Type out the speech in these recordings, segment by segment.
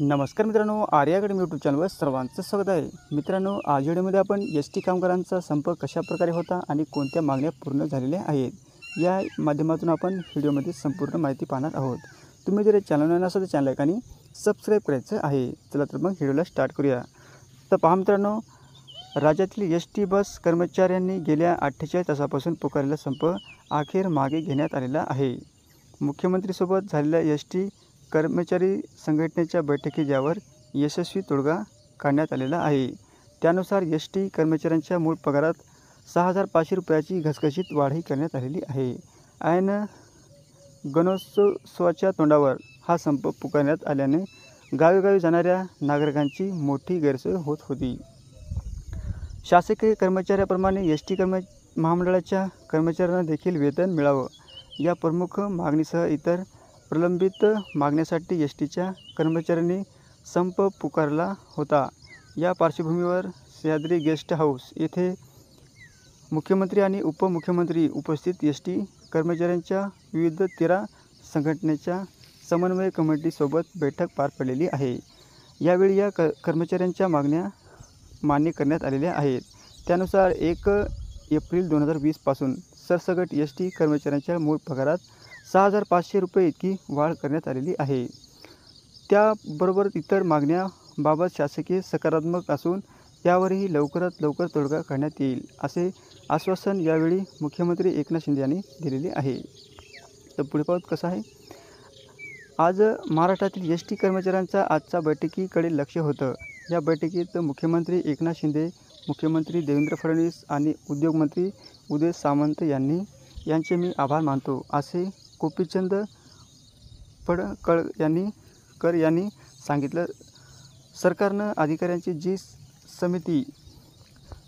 नमस्कार मित्रांनो, Arya academy YouTube चॅनलवर सर्वांचं स्वागत आहे. मित्रांनो, आज व्हिडिओमध्ये आपण एस टी कामगारांचा संप कशाप्रकारे होता आणि कोणत्या मागण्या पूर्ण झालेल्या आहेत या माध्यमातून आपण व्हिडिओमध्ये संपूर्ण माहिती पाहणार आहोत. तुम्ही जर चॅनल नसेल तर चॅनल एकाने सबस्क्राईब करायचं आहे. चला तर मग व्हिडिओला स्टार्ट करूया. तर पहा मित्रांनो, राज्यातील एस टी बस कर्मचाऱ्यांनी गेल्या 48 तासापासून पुकारलेला संप अखेर मागे घेण्यात आलेला आहे. मुख्यमंत्रीसोबत झालेल्या एस टी कर्मचारी संघटनेच्या बैठकीत यावर यशस्वी तोडगा काढण्यात आलेला आहे. त्यानुसार एस टी कर्मचाऱ्यांच्या मूळ पगारात 6,500 रुपयाची घसघशीत वाढही करण्यात आलेली आहे. ऐन गणेशोत्सवाच्या तोंडावर हा संप पुकारण्यात आल्याने गावोगावी जाणाऱ्या नागरिकांची मोठी गैरसोय होत होती. शासकीय कर्मचाऱ्याप्रमाणे एस टी महामंडळाच्या कर्मचाऱ्यांना देखील वेतन मिळावं या प्रमुख मागणीसह इतर प्रलंबित मागण्यासाठी एस टीच्या कर्मचाऱ्यांनी संप पुकारला होता. या पार्श्वभूमीवर सह्याद्री गेस्ट हाऊस येथे मुख्यमंत्री आणि उपमुख्यमंत्री उपस्थित एस टी कर्मचाऱ्यांच्या विविध 13 संघटनेच्या समन्वय कमिटीसोबत बैठक पार पडलेली आहे. यावेळी या कर्मचाऱ्यांच्या मागण्या मान्य करण्यात आलेल्या आहेत. त्यानुसार 1 एप्रिल 2020 पासून सरसकट एस टी कर्मचाऱ्यांच्या मूळ पगारात 6,500 रुपये इतकी वाढ करण्यात आलेली आहे. त्याबरोबर इतर मागण्याबाबत शासकीय सकारात्मक असून त्यावरही लवकरात लवकर तोडगा काढण्यात येईल असे आश्वासन यावेळी मुख्यमंत्री एकनाथ शिंदे यांनी दिलेले आहे. तर पुढे पाहूत कसं आहे. आज महाराष्ट्रातील एस टी कर्मचाऱ्यांचा आजच्या बैठकीकडे लक्ष होतं. या बैठकीत मुख्यमंत्री एकनाथ शिंदे, मुख्यमंत्री देवेंद्र फडणवीस आणि उद्योगमंत्री उदय सामंत यांचे मी आभार मानतो असे गोपीचंद पडळकर यांनी सांगितलं. सरकारनं अधिकाऱ्यांची जी समिती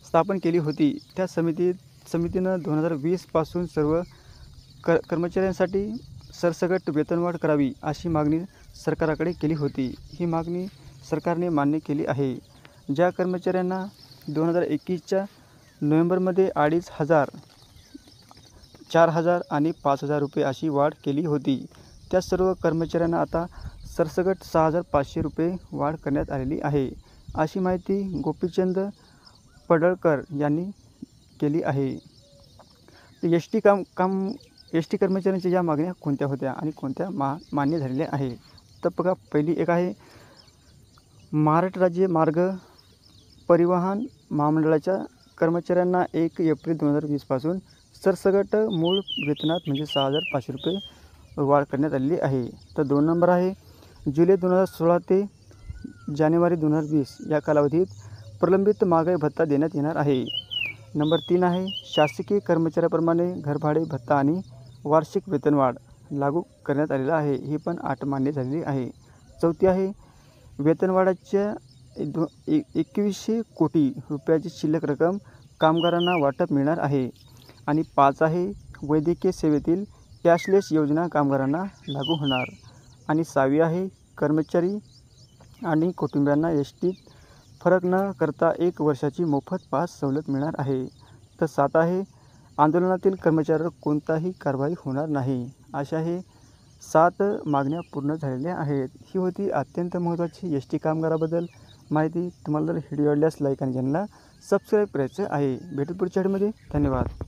स्थापन केली होती त्या समितीनं 2020 पासून सर्व कर्मचाऱ्यांसाठी सरसकट वेतनवाढ करावी अशी मागणी सरकारकडे केली होती. ही मागणी सरकारने मान्य केली आहे. ज्या कर्मचाऱ्यांना 2021च्या नोव्हेंबरमध्ये 2,500, 4,000 आणि 5,000 रुपये अशी वाढ केली होती त्या सर्व कर्मचाऱ्यांना आता सरसकट 6,500 रुपये वाढ करण्यात आलेली आहे अशी माहिती गोपीचंद पडळकर यांनी केली आहे. एस टी कर्मचाऱ्यांच्या या मागण्या कोणत्या होत्या आणि कोणत्या मान्य झालेल्या आहे. तर बघा, पहिली एक आहे महाराष्ट्र राज्य मार्ग परिवहन महामंडळाच्या कर्मचाऱ्यांना 1 एप्रिल 2020 पासून सरसकट मूळ वेतनात म्हणजे 6,500 रुपये वाढ करण्यात आलेली आहे. तर 2 नंबर आहे जुलै 2016 ते जानेवारी 2020 या कालावधीत प्रलंबित महागाई भत्ता देण्यात येणार आहे. नंबर 3 आहे शासकीय कर्मचाऱ्याप्रमाणे घरभाडे भत्ता आणि वार्षिक वेतनवाढ लागू करण्यात आलेला आहे. ही पण 8 मान्य झालेली आहे. चौथी आहे वेतनवाढाच्या 2100 कोटी रुपयाची शिल्लक रक्कम कामगारांना वाटप मिळणार आहे. आणि 5 आहे वैद्यकीय सेवेतील कॅशलेस योजना कामगारांना लागू होणार. आणि 6वी आहे कर्मचारी आणि कुटुंबियांना एस टीत फरक न करता 1 वर्षाची मोफत पास सवलत मिळणार आहे. तर 7 आहे आंदोलनातील कर्मचाऱ्यावर कोणताही कारवाई होणार नाही. अशा हे 7 मागण्या पूर्ण झालेल्या आहेत. ही होती अत्यंत महत्त्वाची एस टी कामगाराबद्दल माहिती. तुम्हाला जर व्हिडिओ आवडल्यास लाईक आणि चॅनलला सबस्क्राईब करायचं आहे. भेटू पुढच्या व्हिडिओमध्ये. धन्यवाद.